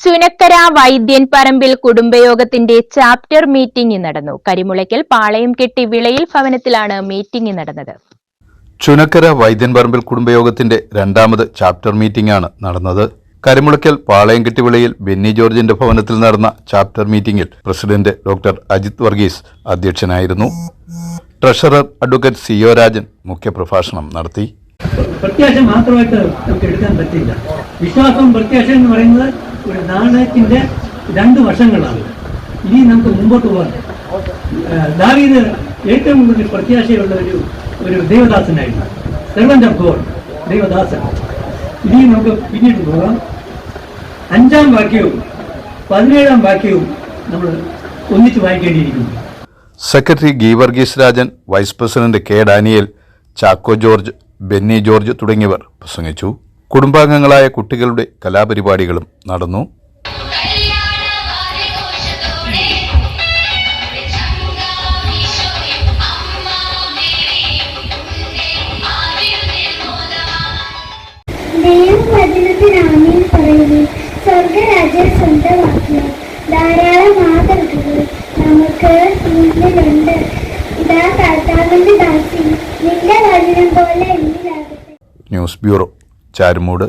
ചുനക്കര വൈദ്യൻ പറമ്പിൽ കുടുംബയോഗത്തിന്റെ chapter meeting നടന്നു. കരിമുളയ്ക്കൽ പാളയം കെട്ടി വിളയിൽ ഭവനത്തിലാണ് മീറ്റിംഗ് നടന്നത്. ചുനക്കര വൈദ്യൻ പറമ്പിൽ കുടുംബയോഗത്തിന്റെ രണ്ടാമത് ചാപ്റ്റർ മീറ്റിംഗ് ആണ് നടന്നത്. കരിമുളയ്ക്കൽ പാളയം കെട്ടി വിളയിൽ ബെന്നി ജോർജിന്റെ ഭവനത്തിൽ നടന്ന ചാപ്റ്റർ മീറ്റിംഗിൽ പ്രസിഡന്റ് ഡോക്ടർ അജിത് വർഗീസ് അധ്യക്ഷനായിരുന്നു. ട്രഷറർ അഡ്വക്കേറ്റ് സിഒ രാജൻ മുഖ്യപ്രഭാഷണം നടത്തി. പ്രത്യാശ മാത്രമായിട്ട് നമുക്ക് എടുക്കാൻ പറ്റില്ല. വിശ്വാസം പ്രത്യാശ എന്ന് പറയുന്നത് ഒരു നാണയത്തിന്റെ രണ്ട് വശങ്ങളാണ്. ഇനി നമുക്ക് മുമ്പോട്ട് പോകാൻ ദാവീദ് ഏറ്റവും കൂടുതൽ പ്രത്യാശയുള്ള ഒരു ദൈവദാസനായിരുന്നു. സെർവന്റ് ഓഫ് ഗോഡ്, ദൈവദാസൻ. ഇനി നമുക്ക് പിന്നീട് പോകാം. 5-ാം വാക്യവും 17-ാം വാക്യവും നമ്മൾ ഒന്നിച്ച് വായിക്കേണ്ടിയിരിക്കുന്നു. Secretary Geevarghese Rajan, vice president K Daniel, Chacko George, Benny George തുടങ്ങിയവർ പ്രസംഗിച്ചു. കുടുംബാംഗങ്ങളായ കുട്ടികളുടെ കലാപരിപാടികളും നടന്നു. സ്വർഗരാജ്യം സ്വന്തമാക്കുക. ധാരാളം മാതൃകകൾ നമുക്ക് മുന്നിലുണ്ട്. ഇതാ കർത്താവിന്റെ ദാസി, നിന്റെ വചനം പോലെ എന്നിലാകട്ടെ. News bureau, Charummood.